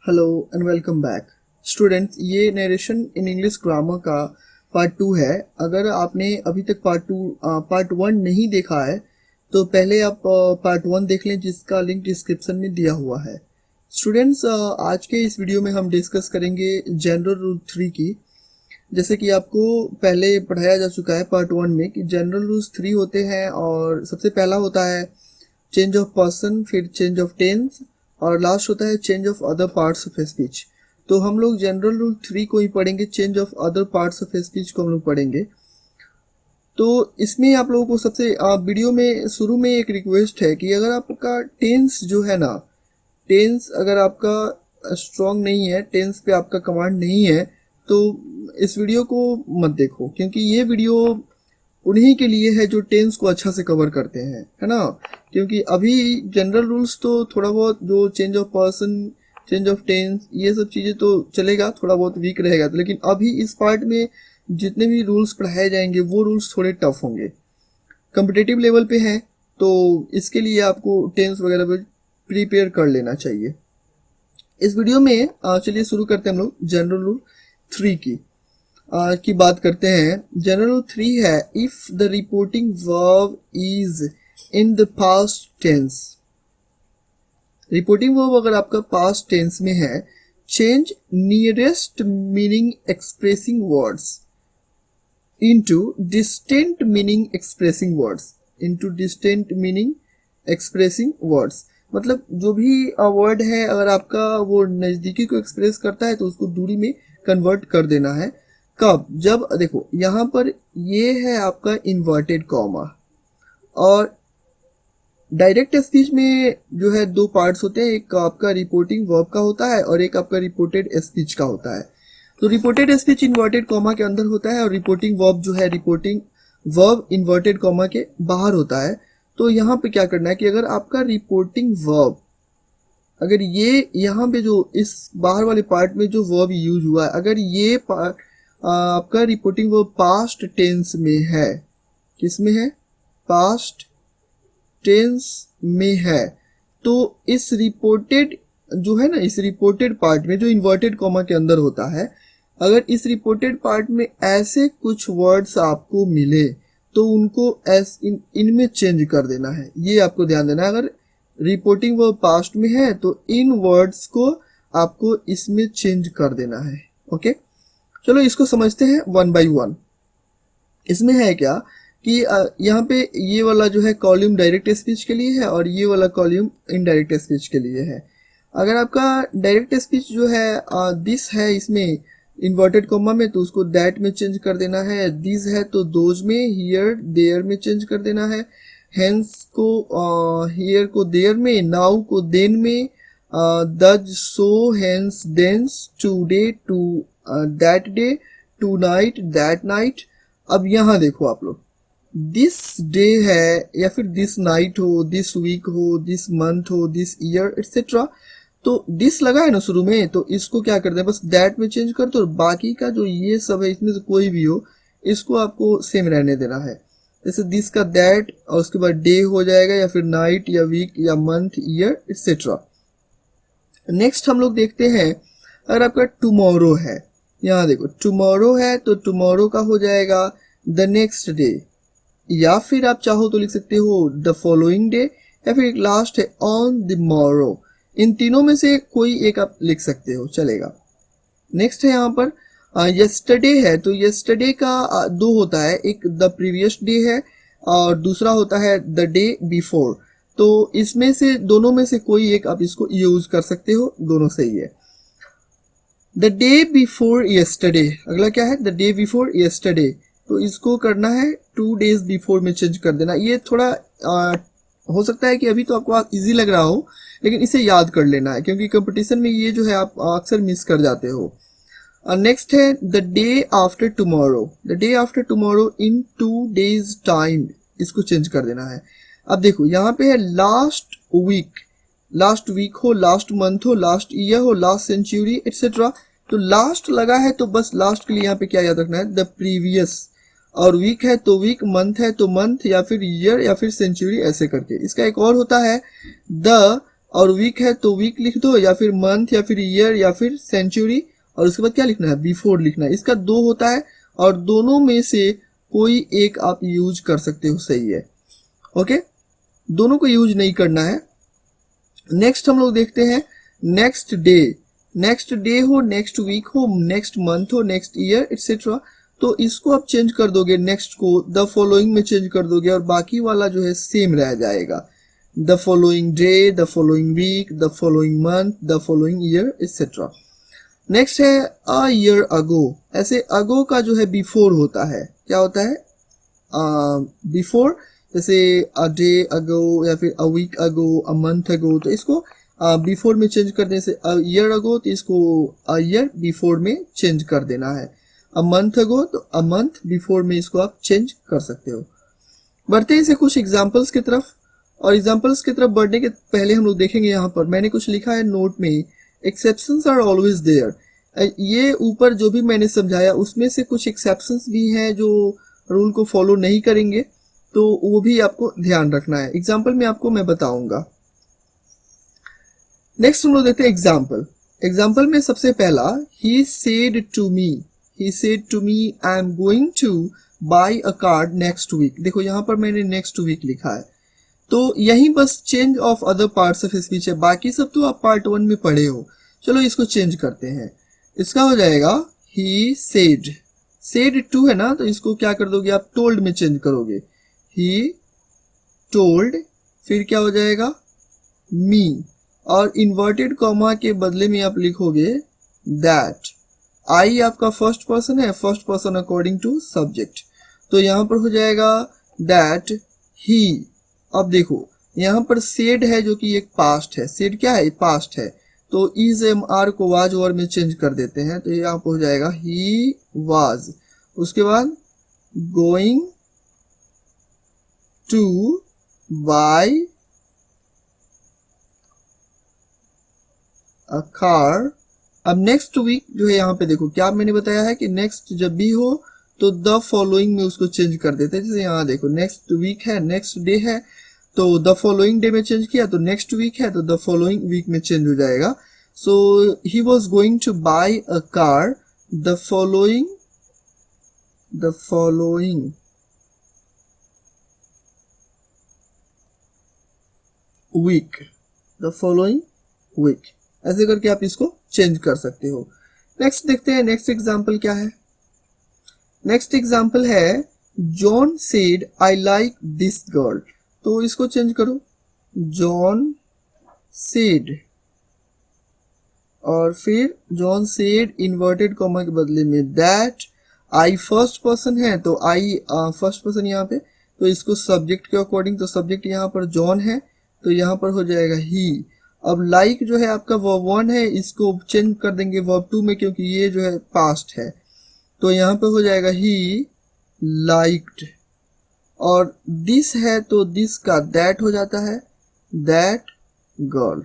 Hello and welcome back students. ये narration in English grammar का part 2 है। अगर आपने अभी तक पार्ट 1 नहीं देखा है तो पहले आप पार्ट 1 देख लें, जिसका लिंक डिस्क्रिप्शन में दिया हुआ है। स्टूडेंट्स, आज के इस वीडियो में हम डिस्कस करेंगे जनरल रूल 3 की। जैसे कि आपको पहले पढ़ाया जा चुका है पार्ट 1 में कि जनरल रूल्स 3 होते हैं, और सबसे पहला होता है चेंज ऑफ पर्सन, फिर चेंज ऑफ टेंस, और लास्ट होता है change of other parts of speech. तो हम लोग जनरल रूल 3 को ही पढ़ेंगे, change of other parts of speech को हम लोग पढ़ेंगे। तो इसमें आप लोगों को सबसे वीडियो में शुरू में एक रिक्वेस्ट है कि अगर आपका टेंस जो है ना, टेंस अगर आपका स्ट्रॉन्ग नहीं है, टेंस पे आपका कमांड नहीं है, तो इस वीडियो को मत देखो, क्योंकि ये वीडियो उन्हीं के लिए है जो टेंस को अच्छा से कवर करते हैं, है ना। क्योंकि अभी जनरल रूल्स तो थोड़ा बहुत जो change of person, change of tense, ये सब चीज़ें तो चलेगा, थोड़ा बहुत वीक रहेगा, लेकिन अभी इस पार्ट में जितने भी रूल्स पढ़ाए जाएंगे वो रूल्स थोड़े टफ होंगे, कॉम्पिटिटिव लेवल पे हैं। तो इसके लिए आपको टेंस वगैरह पे प्रिपेयर कर लेना चाहिए। इस वीडियो में चलिए शुरू करते हैं हम लोग जनरल रूल 3 की बात करते हैं। जनरल रूल 3 है, if the reporting verb is in the past tense. Reporting verb अगर आपका पास्ट टेंस में है, change nearest meaning expressing words into distant meaning expressing words, into distant meaning expressing words. मतलब जो भी वर्ड है, अगर आपका वो नज़दीकी को एक्सप्रेस करता है तो उसको दूरी में कन्वर्ट कर देना है। कब? जब देखो यहाँ पर ये है आपका इन्वर्टेड कॉमा, और डायरेक्ट स्पीच में जो है दो पार्ट्स होते हैं, एक आपका रिपोर्टिंग वर्ब का होता है और एक आपका रिपोर्टेड स्पीच का होता है। तो रिपोर्टेड स्पीच इन्वर्टेड कॉमा के अंदर होता है, और रिपोर्टिंग वर्ब जो है, रिपोर्टिंग वर्ब इन्वर्टेड कॉमा के बाहर होता है। तो यहाँ पे क्या करना है कि अगर आपका रिपोर्टिंग वर्ब, अगर ये यहाँ पे जो इस बाहर वाले पार्ट में जो वर्ब यूज हुआ है, अगर ये पार्ट आपका रिपोर्टिंग वर्ब पास्ट टेंस में है, किस में है? पास्ट टेंस में है, तो इस रिपोर्टेड जो है ना, इस रिपोर्टेड पार्ट में जो इन्वर्टेड कॉमा के अंदर होता है, अगर इस रिपोर्टेड पार्ट में ऐसे कुछ वर्ड्स आपको मिले तो उनको इनमें चेंज कर देना है। ये आपको ध्यान देना है। अगर रिपोर्टिंग वर्ब पास्ट में है तो इन वर्ड्स को आपको इसमें चेंज कर देना है। ओके, चलो इसको समझते हैं वन बाय वन। इसमें है क्या कि यहाँ पे ये वाला जो है कॉलम डायरेक्ट स्पीच के लिए है, और ये वाला कॉलम इनडायरेक्ट स्पीच के लिए है। अगर आपका डायरेक्ट स्पीच जो है दिस है इसमें इन्वर्टेड कॉमा में, तो उसको दैट में चेंज कर देना है। दिस है तो दोज में, हियर देयर में चेंज कर देना है। हेंस को हियर को देयर में, नाउ को देन में, thus so hence thence, today to that day, tonight that night. अब यहाँ देखो आप लोग, दिस डे है या फिर दिस नाइट हो, दिस वीक हो, दिस मंथ हो, दिस ईयर एक्सेट्रा, तो दिस लगा है ना शुरू में, तो इसको क्या कर दे, बस दैट में चेंज कर दो, और बाकी का जो ये सब है इसमें से कोई भी हो, इसको आपको सेम रहने देना है। जैसे दिस का दैट, और उसके बाद डे हो जाएगा, या फिर नाइट या वीक या मंथ ईयर एक्सेट्रा। नेक्स्ट हम लोग देखते हैं, अगर आपका टुमारो है, यहाँ देखो टुमारो है तो टुमारो का हो जाएगा द नेक्स्ट डे, या फिर आप चाहो तो लिख सकते हो द फॉलोइंग डे, या फिर एक लास्ट है ऑन द मॉरो। इन तीनों में से कोई एक आप लिख सकते हो, चलेगा। नेक्स्ट है यहाँ पर यस्टरडे है, तो यस्टरडे का दो होता है, एक द प्रीवियस डे है और दूसरा होता है द डे बिफोर। तो इसमें से दोनों में से कोई एक आप इसको यूज कर सकते हो, दोनों सही है। द डे बिफोर यस्टरडे, अगला क्या है? द डे बिफोर यस्टरडे, तो इसको करना है 2 days बिफोर में चेंज कर देना। ये थोड़ा हो सकता है कि अभी तो आपको इजी लग रहा हो, लेकिन इसे याद कर लेना है, क्योंकि कंपटीशन में ये जो है आप अक्सर मिस कर जाते हो। नेक्स्ट है the day after tomorrow, the day after tomorrow in 2 days time, इसको चेंज कर देना है। अब देखो यहाँ पे है लास्ट वीक, लास्ट वीक हो, लास्ट मंथ हो, लास्ट ईयर हो, लास्ट सेंचुरी एक्सेट्रा। तो लास्ट लगा है तो बस लास्ट के लिए यहाँ पे क्या याद रखना है? द प्रीवियस, और वीक है तो वीक, मंथ है तो मंथ, या फिर ईयर या फिर सेंचुरी, ऐसे करके। इसका एक और होता है द और वीक है तो वीक लिख दो, या फिर मंथ, या फिर ईयर, या फिर सेंचुरी, और उसके बाद क्या लिखना है, बिफोर लिखना है। इसका 2 होता है और दोनों में से कोई एक आप यूज कर सकते हो, सही है। ओके, दोनों को यूज नहीं करना है। नेक्स्ट हम लोग देखते हैं नेक्स्ट डे। नेक्स्ट डे हो, नेक्स्ट वीक हो, नेक्स्ट मंथ हो, नेक्स्ट ईयर एक्सेट्रा, तो इसको आप चेंज कर दोगे, नेक्स्ट को द फॉलोइंग में चेंज कर दोगे और बाकी वाला जो है सेम रह जाएगा। The following day, the following week, the following month, the following year etcetera. Next है अ ईयर अगो। ऐसे अगो का जो है बिफोर होता है, क्या होता है, बिफोर, जैसे अ डे अगो या फिर a week ago, a month ago, तो इसको बिफोर में चेंज करने से अ ईयर अगो, तो इसको अ ईयर बिफोर में चेंज कर देना है। अ मंथ अगो तो अ मंथ बिफोर में इसको आप चेंज कर सकते हो। बढ़ते हैं इसे कुछ एग्जांपल्स की तरफ, और एग्जांपल्स की तरफ बढ़ने के पहले हम लोग देखेंगे, यहाँ पर मैंने कुछ लिखा है नोट में, एक्सेप्शंस आर ऑलवेज देयर। ये ऊपर जो भी मैंने समझाया उसमें से कुछ एक्सेप्शंस भी हैं जो रूल को फॉलो नहीं करेंगे, तो वो भी आपको ध्यान रखना है। एग्जाम्पल में आपको मैं बताऊंगा। नेक्स्ट हम लोग देखते हैं एग्जाम्पल। एग्जाम्पल में सबसे पहला, he said to me, he said to me I am going to buy a car next week. देखो यहाँ पर मैंने नेक्स्ट वीक लिखा है, तो यही बस change of other parts of speech है, बाकी सब तो आप पार्ट 1 में पढ़े हो। चलो इसको चेंज करते हैं। इसका हो जाएगा ही सेड, सेड टू है ना, तो इसको क्या कर दोगे आप, टोल्ड में चेंज करोगे, ही टोल्ड, फिर क्या हो जाएगा, मी, और इन्वर्टेड कॉमा के बदले में आप लिखोगे दैट। आई आपका फर्स्ट पर्सन है, first person according to subject, तो यहां पर हो जाएगा दैट ही। अब देखो यहाँ पर सेड है जो कि एक पास्ट है, सेड क्या है, पास्ट है, तो इज एम आर को वाज ओवर में चेंज कर देते हैं, तो यहाँ पर हो जाएगा ही वाज। उसके बाद going to buy a car. अब नेक्स्ट वीक जो है यहाँ पे देखो क्या मैंने बताया है कि नेक्स्ट जब भी हो तो द फॉलोइंग में उसको चेंज कर देते हैं। जैसे यहाँ देखो नेक्स्ट वीक है, नेक्स्ट डे है, तो द फॉलोइंग डे में चेंज किया, तो नेक्स्ट वीक है तो द फॉलोइंग वीक में चेंज हो जाएगा। So he was going to buy a car the following week, the following week, ऐसे करके आप इसको चेंज कर सकते हो। नेक्स्ट देखते हैं नेक्स्ट एग्जाम्पल क्या है। नेक्स्ट एग्जाम्पल है John said I like this girl, तो इसको चेंज करो, जॉन सेड, और फिर जॉन सेड इन्वर्टेड कॉमा के बदले में दैट। आई फर्स्ट पर्सन है तो आई फर्स्ट पर्सन यहाँ पे, तो इसको सब्जेक्ट के अकॉर्डिंग, तो सब्जेक्ट यहाँ पर जॉन है तो यहाँ पर हो जाएगा ही। अब लाइक जो है आपका वर्ब 1 है, इसको चेंज कर देंगे वर्ब 2 में, क्योंकि ये जो है पास्ट है, तो यहाँ पे हो जाएगा ही लाइक्ड। और दिस है तो दिस का दैट हो जाता है, दैट गर्ल।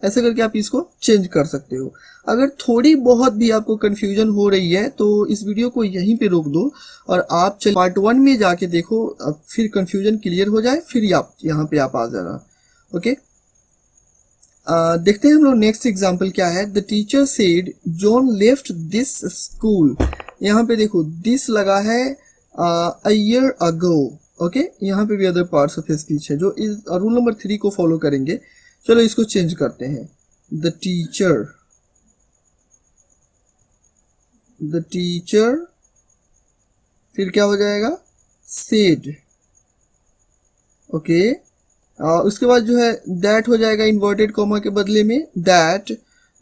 ऐसे करके आप इसको चेंज कर सकते हो। अगर थोड़ी बहुत भी आपको कंफ्यूजन हो रही है तो इस वीडियो को यहीं पे रोक दो और आप पार्ट 1 में जाके देखो, फिर कंफ्यूजन क्लियर हो जाए, फिर आप यहाँ पे आप आ जाना। ओके, देखते हैं हम लोग नेक्स्ट एग्जाम्पल क्या है। The teacher said John left this school, यहाँ पे देखो दिस लगा है अ ईयर अगो। ओके, यहाँ पे भी अदर पार्ट्स ऑफ स्पीच है जो इस रूल नंबर 3 को फॉलो करेंगे। चलो इसको चेंज करते हैं। द टीचर, फिर क्या हो जाएगा, सेड। ओके, उसके बाद जो है दैट हो जाएगा इन्वर्टेड कॉमा के बदले में that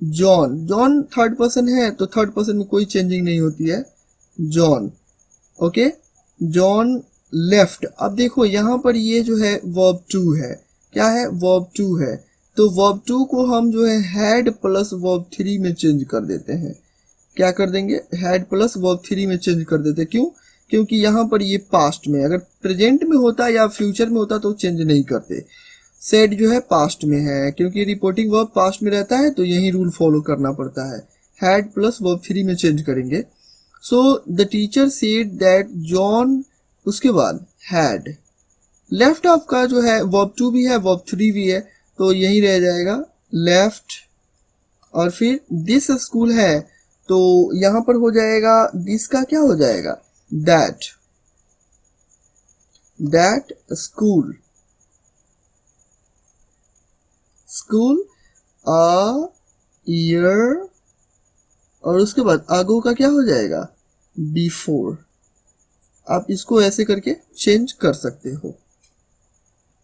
John. John third person है तो थर्ड पर्सन में कोई चेंजिंग नहीं होती है, जॉन। Okay, John left. अब देखो यहाँ पर ये जो है वर्ब 2 है, क्या है, वर्ब 2 है, तो वर्ब 2 को हम जो है हैड प्लस वर्ब 3 में चेंज कर देते हैं। क्या कर देंगे, हैड प्लस वर्ब 3 में चेंज कर देते हैं। क्यों, क्योंकि यहाँ पर ये पास्ट में, अगर प्रेजेंट में होता या फ्यूचर में होता तो चेंज नहीं करते। सेड जो है पास्ट में है, क्योंकि रिपोर्टिंग वर्ब पास्ट में रहता है तो यही रूल फॉलो करना पड़ता है, हैड प्लस वर्ब 3 में चेंज करेंगे। So the teacher said that John, उसके बाद हैड, लेफ्ट ऑफ का जो है वर्ब टू भी है, वर्ब थ्री भी है, तो यही रह जाएगा लेफ्ट। और फिर दिस स्कूल है तो यहां पर हो जाएगा दिस का क्या हो जाएगा, that, that school, school a year, और उसके बाद अगो का क्या हो जाएगा, बिफोर। आप इसको ऐसे करके चेंज कर सकते हो।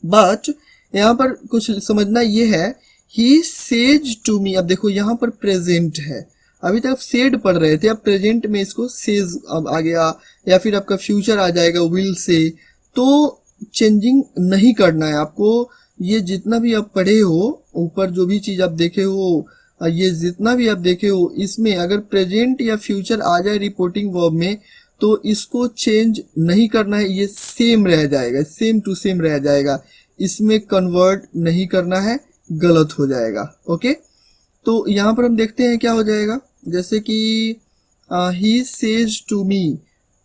बट यहां पर कुछ समझना ये है, ही सेज टू मी, अब देखो यहां पर प्रेजेंट है, अभी तक सेड पढ़ रहे थे, अब प्रेजेंट में इसको सेज अब आ गया, या फिर आपका फ्यूचर आ जाएगा विल से, तो चेंजिंग नहीं करना है आपको। ये जितना भी आप पढ़े हो, ऊपर जो भी चीज आप देखे हो, ये जितना भी आप देखे हो, इसमें अगर प्रेजेंट या फ्यूचर आ जाए रिपोर्टिंग वर्ब में तो इसको चेंज नहीं करना है, ये सेम रह जाएगा, सेम टू सेम रह जाएगा, इसमें कन्वर्ट नहीं करना है, गलत हो जाएगा। ओके, तो यहाँ पर हम देखते हैं क्या हो जाएगा, जैसे कि he says to me.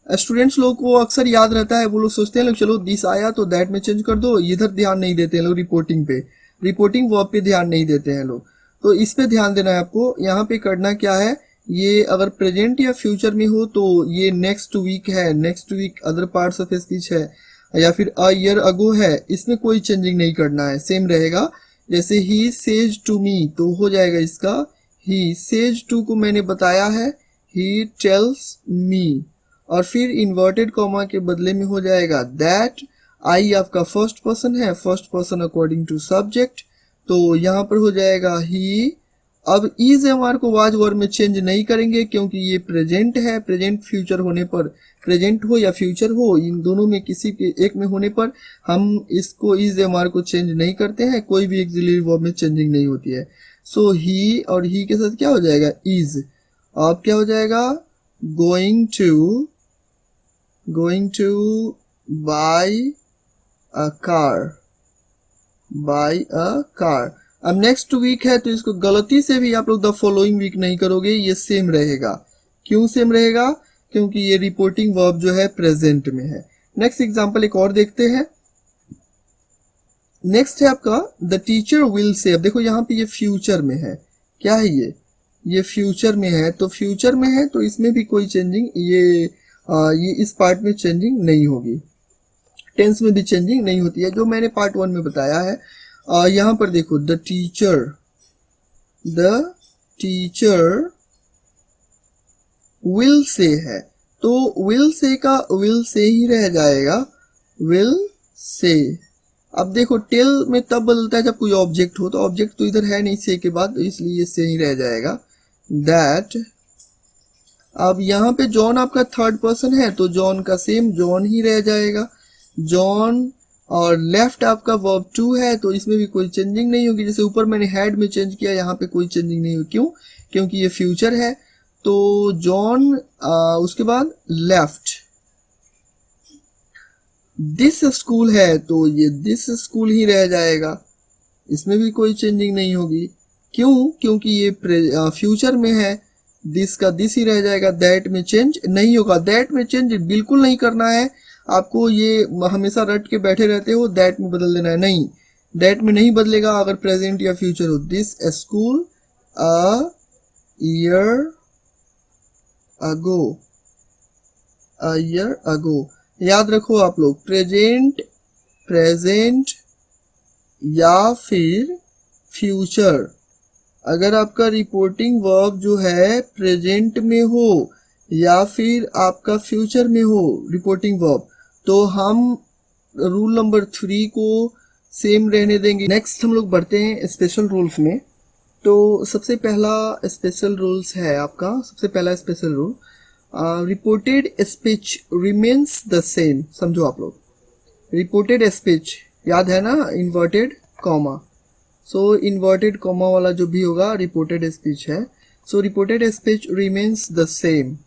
Students लोग को अक्सर याद रहता है, वो लोग सोचते हैं लोग चलो दिस आया तो दैट में चेंज कर दो, इधर ध्यान नहीं देते हैं लोग, रिपोर्टिंग पे, रिपोर्टिंग वर्ब पे ध्यान नहीं देते हैं लोग, तो इस पे ध्यान देना है आपको। यहाँ पे करना क्या है, ये अगर प्रेजेंट या फ्यूचर में हो तो ये नेक्स्ट वीक है, next week other parts of speech है, या फिर अ ईयर अगो है, इसमें कोई चेंजिंग नहीं करना है, सेम रहेगा। जैसे ही सेज टू मी तो हो जाएगा इसका ही सेज टू को मैंने बताया है ही टेल्स मी, और फिर इन्वर्टेड कॉमा के बदले में हो जाएगा दैट। आई आपका फर्स्ट पर्सन है, first person according to subject, तो यहाँ पर हो जाएगा ही। अब इज एमआर को वाज वर्ब में चेंज नहीं करेंगे क्योंकि ये प्रेजेंट है, प्रेजेंट फ्यूचर होने पर, प्रेजेंट हो या फ्यूचर हो, इन दोनों में किसी के एक में होने पर हम इसको इज एमआर को चेंज नहीं करते हैं, कोई भी एक्सिलरी वर्ब में चेंजिंग नहीं होती है। सो ही और ही के साथ क्या हो जाएगा, इज। अब क्या हो जाएगा, going to buy a car, buy a car. अब नेक्स्ट वीक है तो इसको गलती से भी आप लोग द फॉलोइंग वीक नहीं करोगे, ये सेम रहेगा। क्यों सेम रहेगा, क्योंकि ये रिपोर्टिंग वर्ब जो है प्रेजेंट में है। नेक्स्ट एग्जांपल एक और देखते हैं। नेक्स्ट है आपका द टीचर विल से। अब देखो यहाँ पे ये फ्यूचर में है, क्या है ये फ्यूचर में है, तो फ्यूचर में है तो इसमें भी कोई चेंजिंग, ये इस पार्ट में चेंजिंग नहीं होगी, टेंस में भी चेंजिंग नहीं होती है, जो मैंने पार्ट 1 में बताया है। यहाँ पर देखो द टीचर विल से है, तो विल से का विल से ही रह जाएगा, विल से। अब देखो टेल में तब बदलता है जब कोई ऑब्जेक्ट हो, तो ऑब्जेक्ट तो इधर है नहीं से के बाद, तो इसलिए से ही रह जाएगा दैट। अब यहाँ पे जॉन आपका थर्ड पर्सन है तो जॉन का सेम जॉन ही रह जाएगा, जॉन। और लेफ्ट आपका वर्ब टू है तो इसमें भी कोई चेंजिंग नहीं होगी, जैसे ऊपर मैंने हैड में चेंज किया, यहाँ पे कोई चेंजिंग नहीं होगी। क्यों, क्योंकि ये फ्यूचर है, तो जॉन उसके बाद लेफ्ट। दिस स्कूल है तो ये दिस स्कूल ही रह जाएगा, इसमें भी कोई चेंजिंग नहीं होगी। क्यों, क्योंकि ये फ्यूचर में है, दिस का दिस ही रह जाएगा, दैट में चेंज नहीं होगा। दैट में चेंज बिल्कुल नहीं करना है आपको, ये हमेशा रट के बैठे रहते हो, दैट में बदल देना है, नहीं, दैट में नहीं बदलेगा अगर प्रेजेंट या फ्यूचर हो। This school a year ago, याद रखो आप लोग, प्रेजेंट या फिर फ्यूचर, अगर आपका रिपोर्टिंग वर्ब जो है प्रेजेंट में हो या फिर आपका फ्यूचर में हो रिपोर्टिंग वर्ब, तो हम रूल नंबर 3 को सेम रहने देंगे। नेक्स्ट हम लोग बढ़ते हैं स्पेशल रूल्स में। तो सबसे पहला स्पेशल रूल्स है आपका, सबसे पहला special rule, reported speech remains the same. समझो आप लोग, रिपोर्टेड स्पीच याद है ना, inverted comma, so inverted comma वाला जो भी होगा रिपोर्टेड स्पीच है। So reported speech remains the same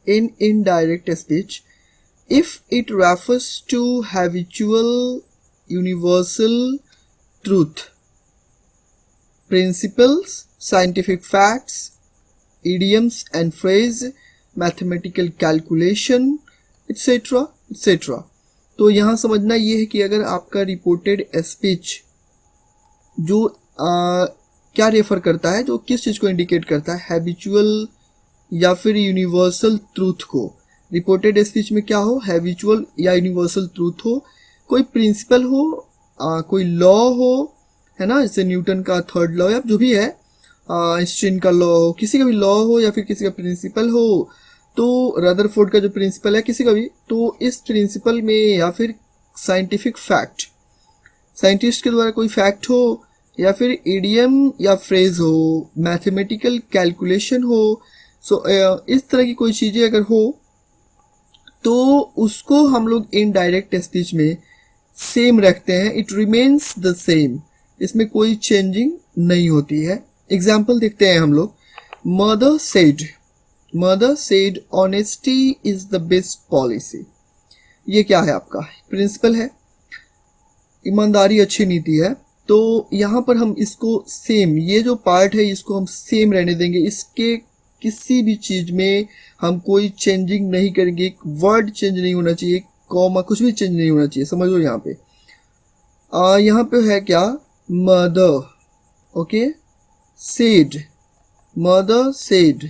in indirect speech if it refers to habitual universal truth, principles, scientific facts, idioms and phrase, mathematical calculation, etc etc. तो यहाँ समझना ये है कि अगर आपका रिपोर्टेड स्पीच जो क्या रेफर करता है, जो किस चीज़ को इंडिकेट करता है, हैबिचुअल या फिर यूनिवर्सल ट्रूथ को। रिपोर्टेड स्पीच में क्या हो, हैबिचुअल या यूनिवर्सल ट्रूथ हो, कोई प्रिंसिपल हो, कोई लॉ हो, है ना, जैसे न्यूटन का थर्ड लॉ या जो भी है, आइंस्टीन का लॉ हो, किसी का भी लॉ हो या फिर किसी का प्रिंसिपल हो, तो रदरफोर्ड का जो प्रिंसिपल है किसी का भी, तो इस प्रिंसिपल में या फिर साइंटिफिक फैक्ट, साइंटिस्ट के द्वारा कोई फैक्ट हो, या फिर इडियम या फ्रेज हो, मैथमेटिकल कैलकुलेशन हो, सो इस तरह की कोई चीज़ें अगर हो तो उसको हम लोग इनडायरेक्ट स्पीच में सेम रखते हैं, इट रिमेन्स द सेम, इसमें कोई चेंजिंग नहीं होती है। एग्जाम्पल देखते हैं हम लोग। Mother said honesty is the best policy. ये क्या है, आपका प्रिंसिपल है, ईमानदारी अच्छी नीति है। तो यहाँ पर हम इसको सेम, ये जो पार्ट है इसको हम सेम रहने देंगे, इसके किसी भी चीज में हम कोई चेंजिंग नहीं करेंगे, वर्ड चेंज नहीं होना चाहिए, कॉमा कुछ भी चेंज नहीं होना चाहिए, समझ लो। यहाँ पे यहाँ पे है क्या, mother, okay, said, mother said,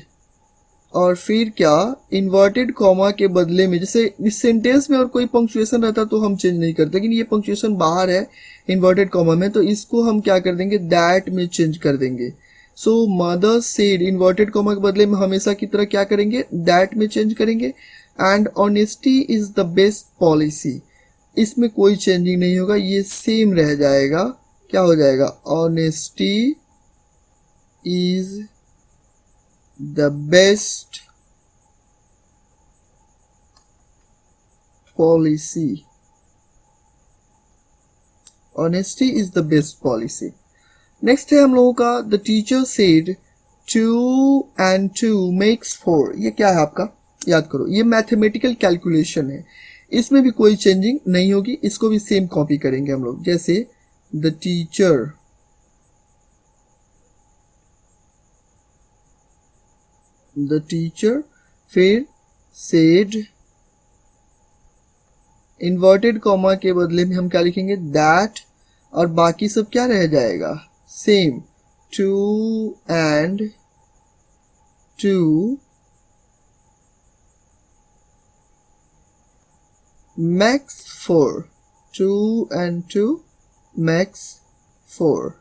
और फिर क्या, इन्वर्टेड कॉमा के बदले में, जैसे इस सेंटेंस में और कोई पंक्चुएशन रहता तो हम चेंज नहीं करते, लेकिन ये पंक्चुएशन बाहर है इन्वर्टेड कॉमा में, तो इसको हम क्या कर देंगे, दैट में चेंज कर देंगे। सो मदर सेड, इन्वर्टेड कॉमा के बदले में हमेशा की तरह क्या करेंगे, दैट में चेंज करेंगे। And honesty is the best policy, इसमें कोई चेंजिंग नहीं होगा, ये सेम रह जाएगा। क्या हो जाएगा, honesty is the best policy, honesty is the best policy. Next है हम लोगों का, the teacher said 2 and 2 makes 4। ये क्या है आपका, याद करो, ये मैथमेटिकल कैलकुलेशन है, इसमें भी कोई चेंजिंग नहीं होगी, इसको भी सेम कॉपी करेंगे हम लोग। जैसे द टीचर फिर सेड, इन्वर्टेड कॉमा के बदले में हम क्या लिखेंगे, दैट, और बाकी सब क्या रह जाएगा, same, 2 and 2 makes 4, 2 and 2 makes 4।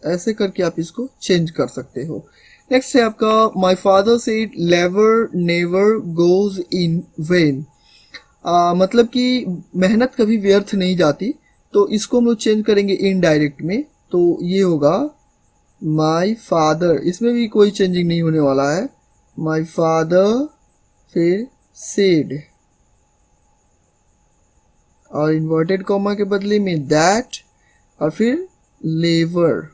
ऐसे करके आप इसको चेंज कर सकते हो। नेक्स्ट है आपका, माई फादर सेड लेवर नेवर गोज इन वेन। मतलब कि मेहनत कभी व्यर्थ नहीं जाती, तो इसको हम लोग चेंज करेंगे इनडायरेक्ट में, तो ये होगा माई फादर, इसमें भी कोई चेंजिंग नहीं होने वाला है, माई फादर फिर सेड, और इन्वर्टेड कॉमा के बदले में दैट, और फिर लेवर।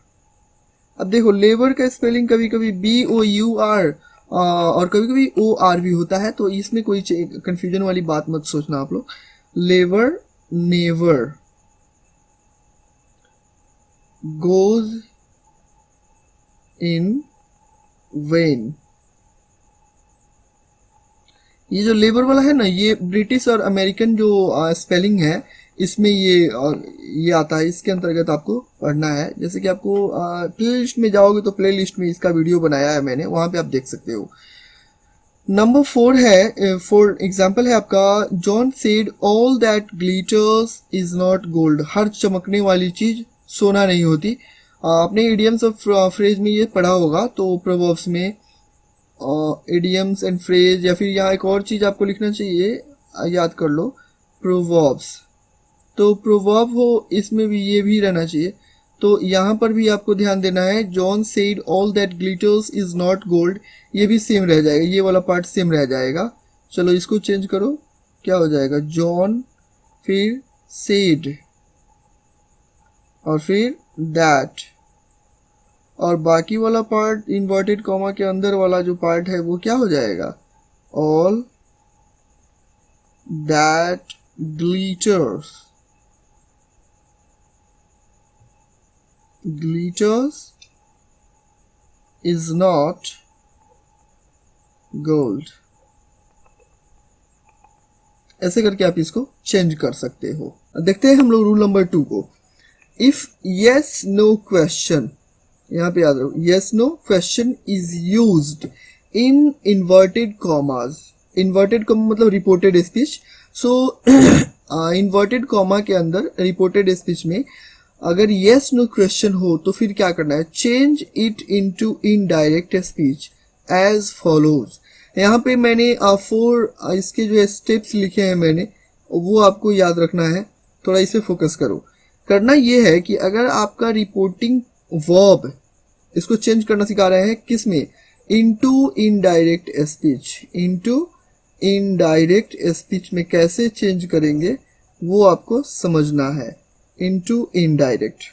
अब देखो, लेबर का स्पेलिंग कभी कभी BOUR और कभी कभी OR भी होता है, तो इसमें कोई कंफ्यूजन वाली बात मत सोचना आप लोग। लेवर नेवर गोज इन वेन। ये जो लेबर वाला है ना, ये ब्रिटिश और अमेरिकन जो स्पेलिंग है, इसमें ये आता है, इसके अंतर्गत आपको पढ़ना है। जैसे कि आपको प्ले लिस्ट में जाओगे तो प्ले लिस्ट में इसका वीडियो बनाया है मैंने, वहां पे आप देख सकते हो। नंबर 4 है, फॉर एग्जाम्पल है आपका, John said all that glitters is not gold. हर चमकने वाली चीज सोना नहीं होती। आपने इडियम्स और फ्रेज में ये पढ़ा होगा, तो प्रोवर्ब्स में इडियम्स एंड फ्रेज, या फिर यहाँ एक और चीज आपको लिखना चाहिए, याद कर लो, प्रोवर्ब्स। तो प्रोवर्ब हो, इसमें भी ये भी रहना चाहिए, तो यहाँ पर भी आपको ध्यान देना है। John said all that glitters is not gold, ये भी सेम रह जाएगा, ये वाला पार्ट सेम रह जाएगा। चलो इसको चेंज करो, क्या हो जाएगा, जॉन फिर सेड और फिर दैट, और बाकी वाला पार्ट इन्वर्टेड कॉमा के अंदर वाला जो पार्ट है वो क्या हो जाएगा, all that glitters is not gold। ऐसे करके आप इसको चेंज कर सकते हो। देखते हैं हम लोग रूल नंबर 2 को। इफ यस नो क्वेश्चन, यहाँ पे याद रखो, yes no question is used in inverted commas. Inverted comma मतलब reported speech. So inverted comma के अंदर रिपोर्टेड स्पीच में अगर यस नो क्वेश्चन हो तो फिर क्या करना है, change it into indirect speech as follows. यहाँ पे मैंने 4 इसके जो स्टेप्स लिखे हैं मैंने, वो आपको याद रखना है, थोड़ा इसे फोकस करो। करना ये है कि अगर आपका रिपोर्टिंग वर्ब, इसको चेंज करना सिखा रहे हैं किस में, into indirect speech. Into indirect speech में कैसे चेंज करेंगे वो आपको समझना है, इनटू इनडायरेक्ट।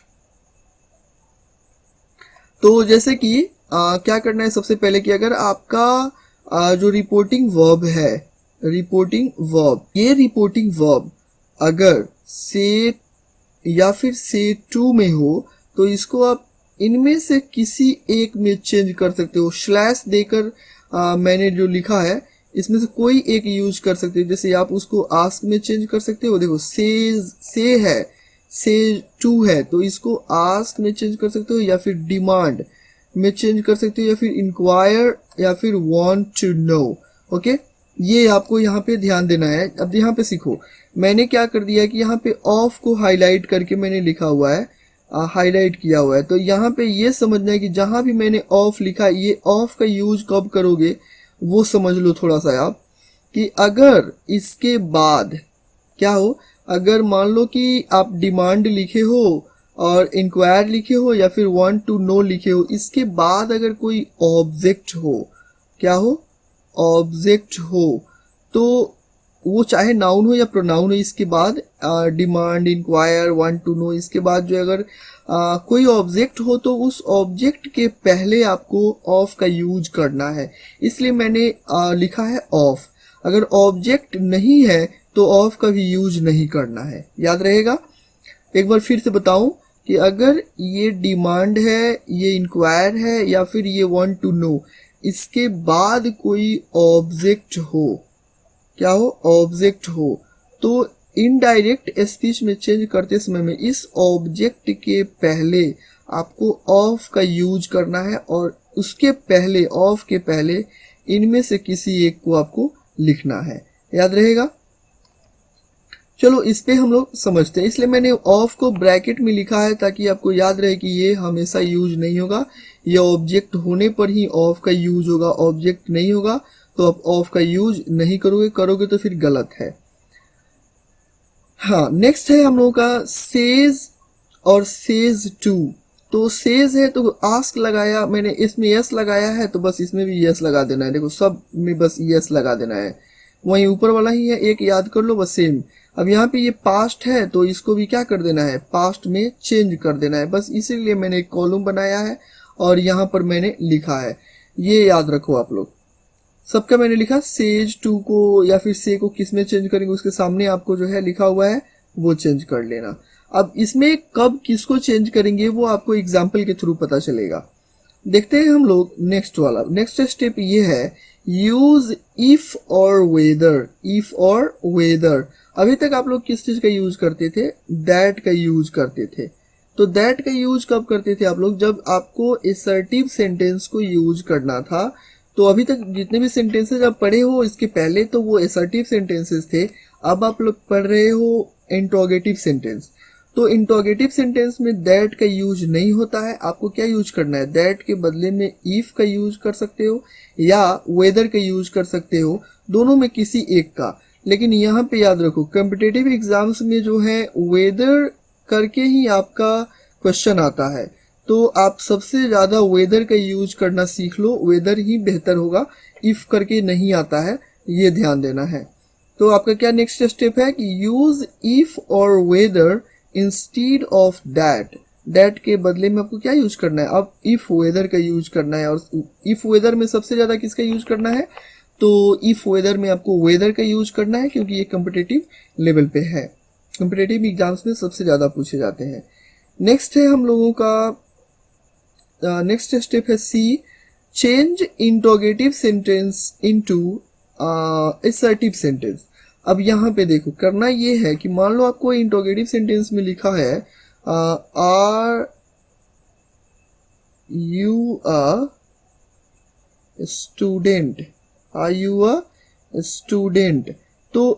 तो जैसे कि क्या करना है, सबसे पहले कि अगर आपका जो रिपोर्टिंग वर्ब है, रिपोर्टिंग वर्ब, ये रिपोर्टिंग वर्ब अगर से या फिर से टू में हो तो इसको आप इनमें से किसी एक में चेंज कर सकते हो। स्लैश देकर मैंने जो लिखा है इसमें से कोई एक यूज कर सकते हो। जैसे आप उसको आस्क में चेंज कर सकते हो, देखो से है, से टू है तो इसको आस्क में चेंज कर सकते हो, या फिर डिमांड में चेंज कर सकते हो, या फिर इंक्वायर, या फिर वांट टू नो। ओके, ये आपको यहाँ पे ध्यान देना है। अब यहाँ पे सीखो, मैंने क्या कर दिया कि यहाँ पे ऑफ को हाईलाइट करके मैंने लिखा हुआ है, हाईलाइट किया हुआ है। तो यहाँ पे ये समझना है कि जहां भी मैंने ऑफ लिखा, ये ऑफ का यूज कब करोगे वो समझ लो थोड़ा सा आप, कि अगर इसके बाद क्या हो, अगर मान लो कि आप डिमांड लिखे हो और इंक्वायर लिखे हो या फिर वांट टू नो लिखे हो, इसके बाद अगर कोई ऑब्जेक्ट हो, क्या हो, ऑब्जेक्ट हो, तो वो चाहे नाउन हो या प्रोनाउन हो, इसके बाद demand, inquire, want to know, इसके बाद जो अगर कोई ऑब्जेक्ट हो तो उस ऑब्जेक्ट के पहले आपको ऑफ का यूज करना है। इसलिए मैंने लिखा है ऑफ। अगर ऑब्जेक्ट नहीं है तो ऑफ का भी यूज नहीं करना है, याद रहेगा। एक बार फिर से बताऊं कि अगर ये डिमांड है, ये इंक्वायर है, या फिर ये वांट टू नो, इसके बाद कोई ऑब्जेक्ट हो, क्या हो, ऑब्जेक्ट हो, तो इनडायरेक्ट स्पीच में चेंज करते समय में इस ऑब्जेक्ट के पहले आपको ऑफ का यूज करना है, और उसके पहले, ऑफ के पहले इनमें से किसी एक को आपको लिखना है, याद रहेगा। चलो इस पे हम लोग समझते हैं। इसलिए मैंने ऑफ को ब्रैकेट में लिखा है ताकि आपको याद रहे कि ये हमेशा यूज नहीं होगा, ये ऑब्जेक्ट होने पर ही ऑफ का यूज होगा, ऑब्जेक्ट नहीं होगा तो आप ऑफ का यूज नहीं करोगे, करोगे तो फिर गलत है। हाँ, नेक्स्ट है हम लोगों का सेज और सेज टू। तो सेज है तो आस्क लगाया मैंने, इसमें यस लगाया है तो बस इसमें भी यस लगा देना है। देखो सब में बस यस लगा देना है, वहीं ऊपर वाला ही है, एक याद कर लो बस सेम। अब यहाँ पे ये पास्ट है तो इसको भी क्या कर देना है, पास्ट में चेंज कर देना है, बस इसीलिए मैंने एक कॉलम बनाया है और यहाँ पर मैंने लिखा है, ये याद रखो आप लोग। सबका मैंने लिखा, सेज टू को या फिर से को किस में चेंज करेंगे उसके सामने आपको जो है लिखा हुआ है वो चेंज कर लेना। अब इसमें कब किसको चेंज करेंगे वो आपको एग्जाम्पल के थ्रू पता चलेगा। देखते हैं हम लोग नेक्स्ट वाला। नेक्स्ट स्टेप ये है, use if or weather. If or weather, अभी तक आप लोग किस चीज का यूज करते थे, दैट का यूज करते थे। तो दैट का यूज कब करते थे आप लोग, जब आपको असर्टिव सेंटेंस को यूज करना था। तो अभी तक जितने भी सेंटेंसेस आप पढ़े हो इसके पहले तो वो असर्टिव सेंटेंसेस थे, अब आप लोग पढ़ रहे हो इंट्रोगेटिव सेंटेंस। तो इंट्रोगेटिव सेंटेंस में दैट का यूज नहीं होता है, आपको क्या यूज करना है, दैट के बदले में इफ का यूज कर सकते हो या वेदर का यूज कर सकते हो, दोनों में किसी एक का। लेकिन यहाँ पे याद रखो कॉम्पिटिटिव एग्जाम्स में जो है वेदर करके ही आपका क्वेश्चन आता है, तो आप सबसे ज्यादा वेदर का यूज करना सीख लो, वेदर ही बेहतर होगा, इफ करके नहीं आता है, ये ध्यान देना है। तो आपका क्या नेक्स्ट स्टेप है कि use if or whether instead of that. That के बदले में आपको क्या यूज करना है, अब इफ वेदर का यूज करना है। और इफ वेदर में सबसे ज्यादा किसका यूज करना है, तो इफ वेदर में आपको वेदर का यूज करना है क्योंकि ये कॉम्पिटिटिव लेवल पे है, कॉम्पिटिटिव एग्जाम्स में सबसे ज्यादा पूछे जाते हैं। नेक्स्ट है हम लोगों का नेक्स्ट स्टेप है C, change interrogative sentence into assertive sentence. अब यहाँ पे देखो करना ये है कि मान लो आपको इंट्रोगेटिव सेंटेंस में लिखा है are you a student, are you a student. तो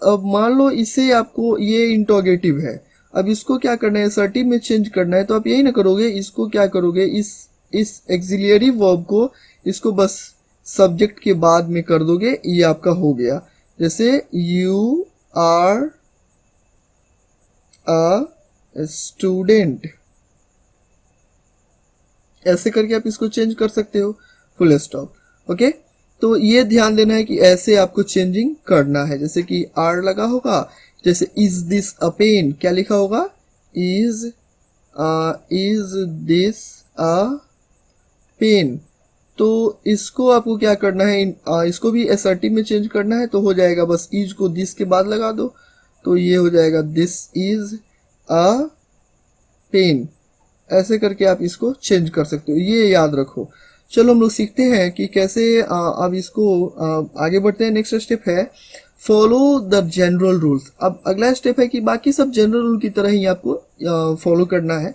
अब मान लो इसे आपको ये इंट्रोगेटिव है, अब इसको क्या करना है असर्टिव में चेंज करना है, तो आप यही ना करोगे, इसको क्या करोगे इस एक्सिलियरी वर्ब को इसको बस सब्जेक्ट के बाद में कर दोगे, ये आपका हो गया। जैसे यू आर अ स्टूडेंट, ऐसे करके आप इसको चेंज कर सकते हो, फुल स्टॉप। ओके, तो ये ध्यान देना है कि ऐसे आपको चेंजिंग करना है। जैसे कि आर लगा होगा, जैसे इज दिस अ पेन, क्या लिखा होगा, इज दिस अ पेन। तो इसको आपको क्या करना है, इसको भी असर्टिव में चेंज करना है, तो हो जाएगा बस इज को दिस के बाद लगा दो, तो ये हो जाएगा दिस इज अ पेन। ऐसे करके आप इसको चेंज कर सकते हो, ये याद रखो। चलो हम लोग सीखते हैं कि कैसे अब इसको आगे बढ़ते हैं। नेक्स्ट स्टेप है फॉलो द जनरल रूल्स। अब अगला स्टेप है कि बाकी सब जनरल रूल की तरह ही आपको फॉलो करना है।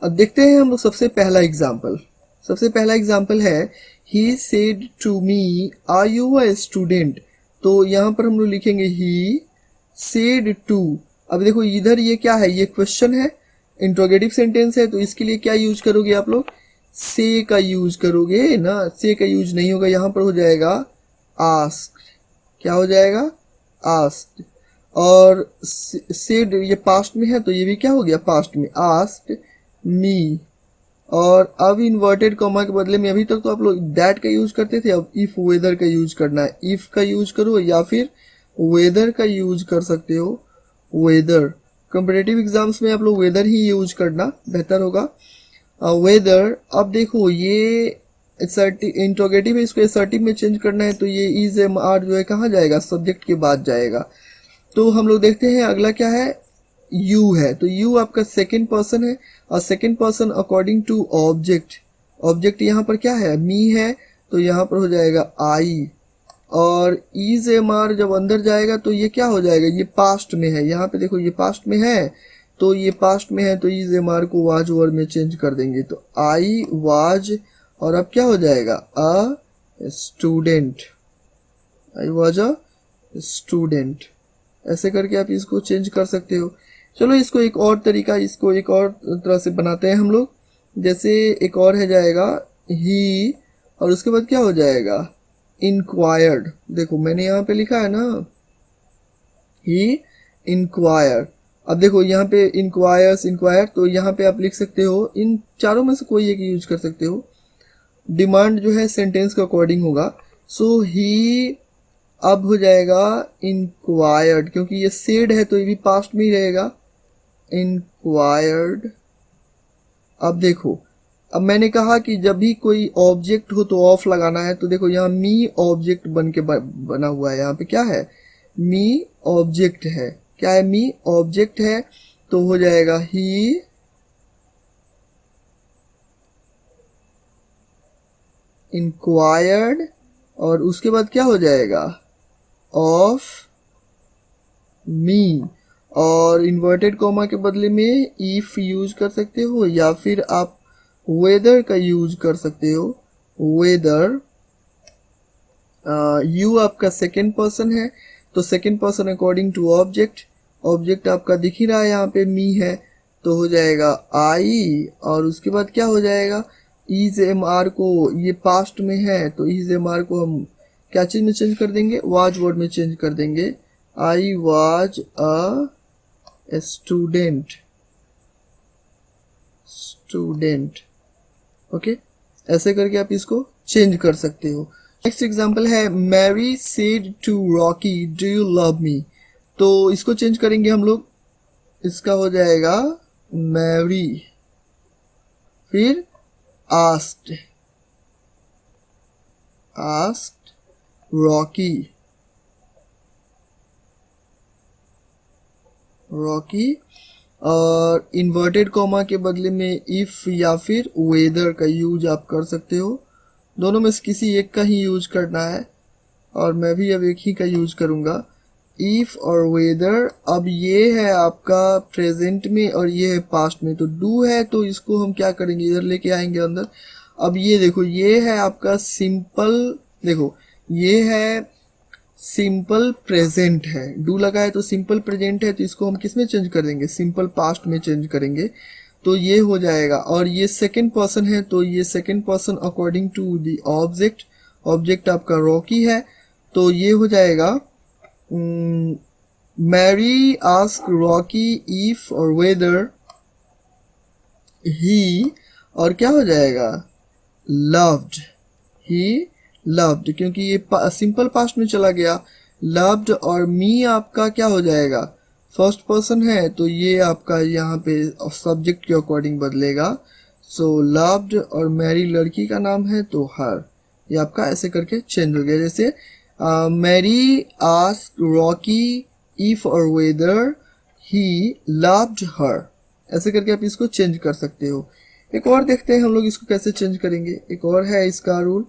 अब देखते हैं हम लोग सबसे पहला एग्जाम्पल। सबसे पहला एग्जाम्पल है he said to me are you a student. तो यहाँ पर हम लोग लिखेंगे ही सेड टू। अब देखो इधर ये क्या है, ये क्वेश्चन है, इंट्रोगेटिव सेंटेंस है, तो इसके लिए क्या यूज करोगे आप लोग, से का यूज करोगे ना। से का यूज नहीं होगा, यहाँ पर हो जाएगा आस्क। क्या हो जाएगा, आस्क। और सेड ये पास्ट में है, तो ये भी क्या हो गया, पास्ट में, आस्क्ड मी। और अब इन्वर्टेड कॉमा के बदले में अभी तक तो आप लोग दैट का यूज करते थे, अब इफ वेदर का यूज करना है। इफ का यूज करो या फिर वेदर का यूज कर सकते हो, वेदर। कंपेटिटिव एग्जाम्स में आप लोग वेदर ही यूज करना बेहतर होगा, वेदर। अब देखो ये इंट्रोगेटिव है, इसको असर्टिव में चेंज करना है, तो ये इज एम आर जो है कहाँ जाएगा, सब्जेक्ट के बाद जाएगा। तो हम लोग देखते हैं अगला क्या है, यू है। तो यू आपका सेकंड पर्सन है, और second person according to object. Object यहाँ पर क्या है, मी है, तो यहाँ पर हो जाएगा आई। और इज एम आर जब अंदर जाएगा तो ये क्या हो जाएगा, ये पास्ट में है, यहाँ पे देखो ये पास्ट में है, तो ये पास्ट में है, तो इज एम आर को वाज ओवर में चेंज कर देंगे, तो आई वाज। और अब क्या हो जाएगा, a student, I was a student. ऐसे करके आप इसको चेंज कर सकते हो। चलो इसको एक और तरीका, इसको एक और तरह से बनाते हैं हम लोग। जैसे एक और है जाएगा ही, और उसके बाद क्या हो जाएगा, इंक्वायर्ड। देखो मैंने यहाँ पे लिखा है ना, ही इंक्वायर। अब देखो यहाँ पे इंक्वायर्स, इंक्वायर, तो यहाँ पे आप लिख सकते हो, इन चारों में से कोई एक यूज कर सकते हो। डिमांड जो है सेंटेंस के अकॉर्डिंग होगा। सो ही अब हो जाएगा इंक्वायर्ड, क्योंकि ये सेड है तो ये भी पास्ट में ही रहेगा, इंक्वायर्ड। अब देखो, अब मैंने कहा कि जब भी कोई ऑब्जेक्ट हो तो ऑफ लगाना है, तो देखो यहाँ मी ऑब्जेक्ट बन के बना हुआ है, यहाँ पे क्या है, मी ऑब्जेक्ट है। क्या है, मी ऑब्जेक्ट है, तो हो जाएगा ही इंक्वायर्ड। और उसके बाद क्या हो जाएगा, ऑफ मी। और इन्वर्टेड कॉमा के बदले में इफ यूज कर सकते हो, या फिर आप वेदर का यूज कर सकते हो, वेदर। यू आपका सेकेंड पर्सन है, तो second person according to object. Object आपका दिख ही रहा है यहाँ पे, मी है, तो हो जाएगा आई। और उसके बाद क्या हो जाएगा, इज एम आर को, ये पास्ट में है, तो इज एम आर को हम क्या चीज में चेंज कर देंगे, वाज वर्ड में चेंज कर देंगे, I was a student, student. Okay, ऐसे करके आप इसको चेंज कर सकते हो। नेक्स्ट एग्जांपल है Mary said to Rocky do you love me. तो इसको चेंज करेंगे हम लोग, इसका हो जाएगा मैरी, फिर आस्क्ड, आस्क्ड रॉकी, रॉकी। और इन्वर्टेड कॉमा के बदले में इफ या फिर वेदर का यूज आप कर सकते हो, दोनों में से किसी एक का ही यूज करना है, और मैं भी अब एक ही का यूज करूंगा। If or weather. अब ये है आपका प्रेजेंट में और ये है पास्ट में, तो डू है तो इसको हम क्या करेंगे, इधर लेके आएंगे अंदर। अब ये देखो, ये है आपका सिंपल, देखो ये है सिंपल प्रेजेंट है, डू लगा है तो सिंपल प्रेजेंट है, तो इसको हम किस में चेंज कर देंगे, सिंपल पास्ट में चेंज करेंगे, तो ये हो जाएगा। और ये सेकंड पर्सन है, तो ये second person according to the object, object आपका रॉकी है, तो ये हो जाएगा Mary ask Rocky if or whether he, और क्या हो जाएगा, लव्ड, ही लव्ड, क्योंकि ये सिंपल पास्ट में चला गया। लव्ड और मी आपका क्या हो जाएगा, फर्स्ट पर्सन है, तो ये आपका यहाँ पे सब्जेक्ट के अकॉर्डिंग बदलेगा। सो लव्ड और मैरी लड़की का नाम है, तो हर, ये आपका ऐसे करके चेंज हो गया। जैसे Mary ask Rocky if or whether he loved her, ऐसे करके आप इसको चेंज कर सकते हो। एक और देखते हैं हम लोग इसको कैसे चेंज करेंगे। एक और है इसका रूल,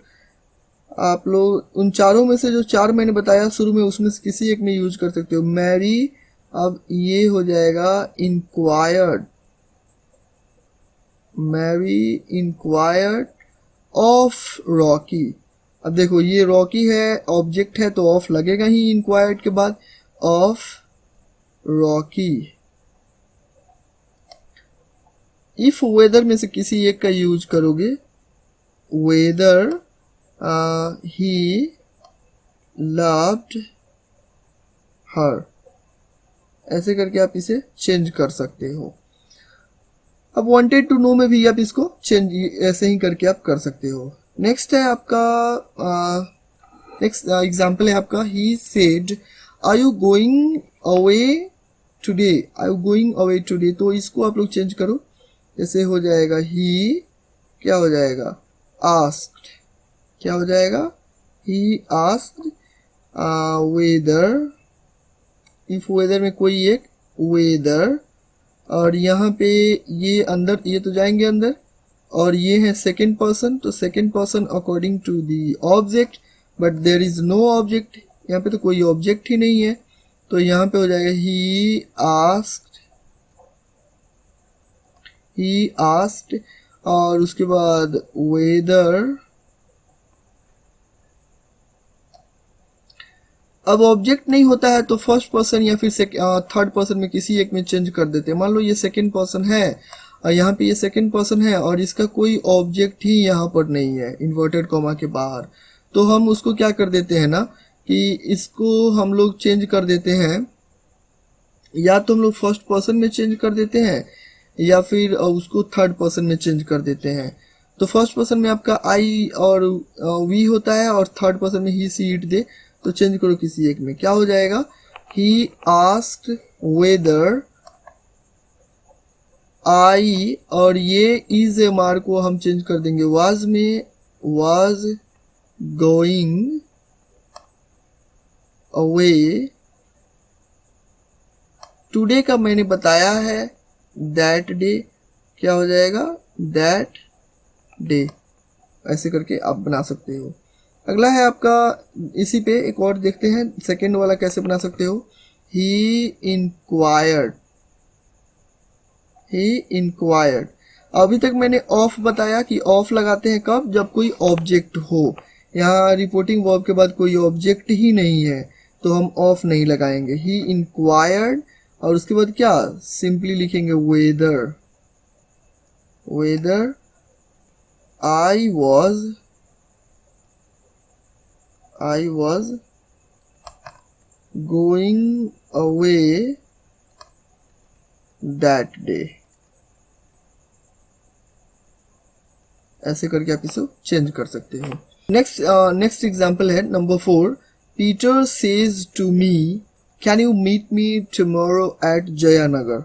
आप लोग उन चारों में से जो चार मैंने बताया शुरू में, उसमें से किसी एक में यूज कर सकते हो। मैरी, अब ये हो जाएगा inquired, Mary inquired of Rocky. अब देखो ये रॉकी है, ऑब्जेक्ट है, तो ऑफ लगेगा ही इंक्वायर्ड के बाद, ऑफ रॉकी। इफ वेदर में से किसी एक का यूज करोगे, वेदर ही लव्ड हर, ऐसे करके आप इसे चेंज कर सकते हो। अब वांटेड टू नो में भी आप इसको चेंज ऐसे ही करके आप कर सकते हो। नेक्स्ट है आपका, नेक्स्ट एग्जांपल है आपका, he said are you going away today, are you going away today, तो इसको आप लोग चेंज करो, जैसे हो जाएगा ही, क्या हो जाएगा, आस्क्ड, क्या हो जाएगा, he asked whether, if whether में कोई एक वेदर, और यहाँ पे ये अंदर, ये तो जाएंगे अंदर, और ये है सेकंड पर्सन, तो second person according to the object, but there is no object, यहाँ पे तो कोई ऑब्जेक्ट ही नहीं है, तो यहाँ पे हो जाएगा ही आस्क्ड, ही आस्क्ड, और उसके बाद वेदर। अब ऑब्जेक्ट नहीं होता है तो फर्स्ट पर्सन या फिर थर्ड पर्सन में किसी एक में चेंज कर देते हैं। मान लो ये सेकंड पर्सन है और यहाँ पे ये सेकंड पर्सन है और इसका कोई ऑब्जेक्ट ही यहाँ पर नहीं है इन्वर्टेड कॉमा के बाहर, तो हम उसको क्या कर देते हैं ना कि इसको हम लोग चेंज कर देते हैं, या तो हम लोग फर्स्ट पर्सन में चेंज कर देते हैं या फिर उसको थर्ड पर्सन में चेंज कर देते हैं। तो फर्स्ट पर्सन में आपका आई और वी होता है और थर्ड पर्सन में ही सी इट दे, तो चेंज करो किसी एक में, क्या हो जाएगा, ही आस्क्ड वेदर आई, और ये इज ए मार को हम चेंज कर देंगे वाज में, वाज गोइंग अवे टुडे का मैंने बताया है दैट डे, क्या हो जाएगा, दैट डे, ऐसे करके आप बना सकते हो। अगला है आपका, इसी पे एक और देखते हैं सेकेंड वाला कैसे बना सकते हो, ही इंक्वायर्ड, ही इंक्वायर्ड। अभी तक मैंने ऑफ बताया कि ऑफ लगाते हैं कब, जब कोई ऑब्जेक्ट हो, यहाँ रिपोर्टिंग वर्ब के बाद कोई ऑब्जेक्ट ही नहीं है तो हम ऑफ नहीं लगाएंगे। ही इंक्वायर्ड और उसके बाद क्या, सिंपली लिखेंगे whether, whether I was going away that day, ऐसे करके आप इसे चेंज कर सकते हो। नेक्स्ट एग्जांपल है number 4, Peter says to me can you meet me tomorrow at Jayanagar.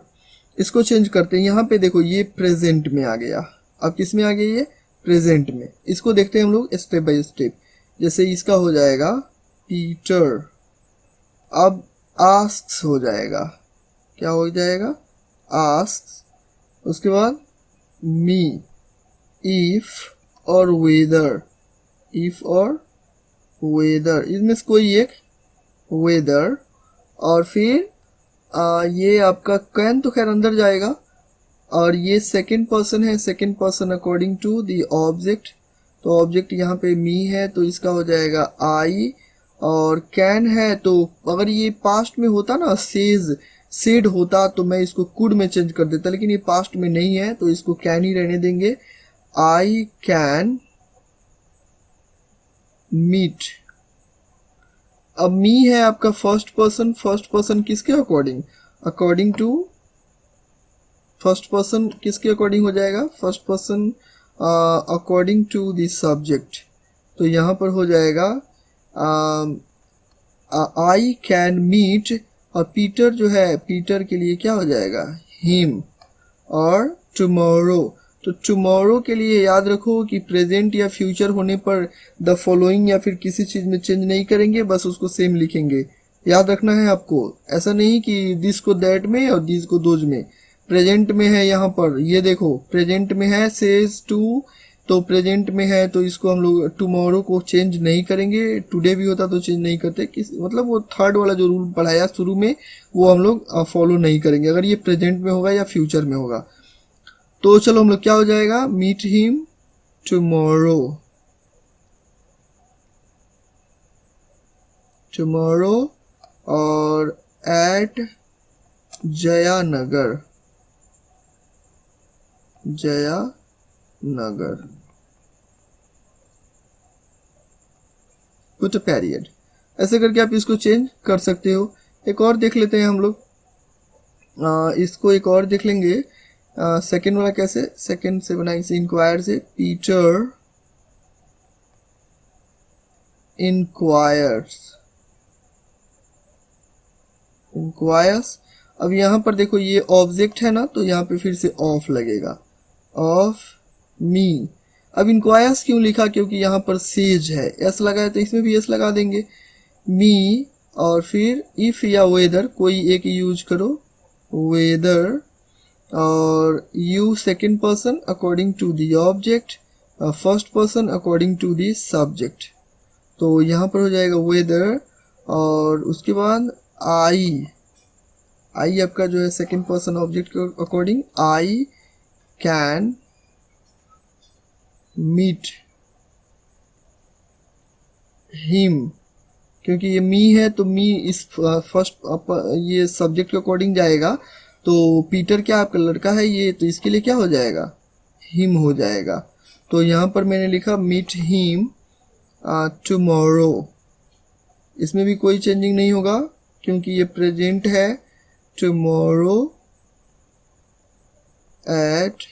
इसको चेंज करते हैं, यहाँ पे देखो ये प्रेजेंट में आ गया, अब किस में आ गया, ये प्रेजेंट में। इसको देखते हैं हम लोग स्टेप बाय स्टेप। जैसे इसका हो जाएगा पीटर, अब आस्क्स हो जाएगा, क्या हो जाएगा, आस्क्स, उसके बाद मी, if or weather, if or weather, इसमें से कोई एक वेदर, और फिर ये आपका कैन तो खैर अंदर जाएगा, और ये सेकंड पर्सन है, second person according to the object. तो ऑब्जेक्ट यहाँ पे मी है तो इसका हो जाएगा आई, और कैन है तो अगर ये पास्ट में होता ना सेड होता तो मैं इसको कुड में चेंज कर देता, लेकिन ये पास्ट में नहीं है तो इसको कैन ही रहने देंगे। I can meet. अब मी है आपका फर्स्ट पर्सन, फर्स्ट पर्सन किसके according, according to first person किसके अकॉर्डिंग हो जाएगा, first person according to the subject. तो यहाँ पर हो जाएगा आई कैन मीट, और पीटर जो है पीटर के लिए क्या हो जाएगा, हिम। और टुमारो, तो टुमारो के लिए याद रखो कि प्रेजेंट या फ्यूचर होने पर द फॉलोइंग या फिर किसी चीज़ में चेंज नहीं करेंगे, बस उसको सेम लिखेंगे। याद रखना है आपको, ऐसा नहीं कि दिस को दैट में और दिस को दोज में। प्रेजेंट में है यहाँ पर, ये देखो प्रेजेंट में है सेज टू, तो प्रेजेंट में है तो इसको हम लोग टुमारो को चेंज नहीं करेंगे, टुडे भी होता तो चेंज नहीं करते, मतलब वो थर्ड वाला जो रूल पढ़ाया शुरू में वो हम लोग फॉलो नहीं करेंगे अगर ये प्रेजेंट में होगा या फ्यूचर में होगा। तो चलो हम लोग क्या हो जाएगा, मीट हिम टुमारो, टुमारो, और eight Jaynagar, Jaynagar, put a period. ऐसे करके आप इसको चेंज कर सकते हो। एक और देख लेते हैं हम लोग, इसको एक और देख लेंगे। सेकेंड वाला कैसे, सेकेंड से बनाएंगे इंक्वायर से, पीटर इंक्वायर्स, इंक्वायर्स। अब यहाँ पर देखो ये ऑब्जेक्ट है ना, तो यहाँ पे फिर से ऑफ लगेगा, ऑफ मी। अब इंक्वायर्स क्यों लिखा, क्योंकि यहाँ पर सेज है, एस लगा है तो इसमें भी एस लगा देंगे, मी, और फिर इफ या वेदर कोई एक यूज करो, वेदर, और you second person according to the object, first person according to the subject. तो यहाँ पर हो जाएगा वेदर, और उसके बाद आई, आई आपका जो है सेकेंड पर्सन ऑब्जेक्ट के according, I can meet him, क्योंकि ये मी है तो मी इस फर्स्ट ये सब्जेक्ट के अकॉर्डिंग जाएगा, तो पीटर क्या आपका लड़का है ये, तो इसके लिए क्या हो जाएगा, हिम हो जाएगा। तो यहाँ पर मैंने लिखा मीट हिम टुमारो, इसमें भी कोई चेंजिंग नहीं होगा क्योंकि ये प्रेजेंट है, टुमारो एट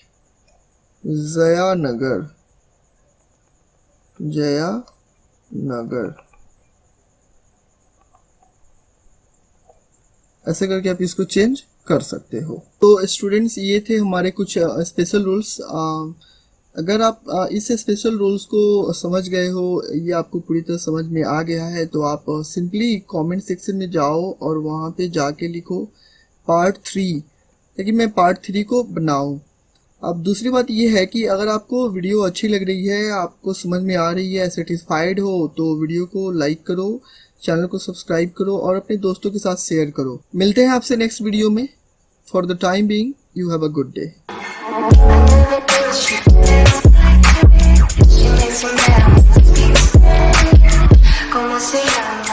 जयानगर, जयानगर। ऐसे करके आप इसको चेंज कर सकते हो। तो स्टूडेंट्स ये थे हमारे कुछ स्पेशल रूल्स। अगर आप इस स्पेशल रूल्स को समझ गए हो, ये आपको पूरी तरह समझ में आ गया है, तो आप सिंपली कमेंट सेक्शन में जाओ और वहाँ पे जाके लिखो पार्ट 3, ताकि मैं पार्ट 3 को बनाऊँ। अब दूसरी बात ये है कि अगर आपको वीडियो अच्छी लग रही है, आपको समझ में आ रही है, सेटिस्फाइड हो, तो वीडियो को लाइक करो, चैनल को सब्सक्राइब करो और अपने दोस्तों के साथ शेयर करो। मिलते हैं आपसे नेक्स्ट वीडियो में। For the time being, you have a good day. Como se llama?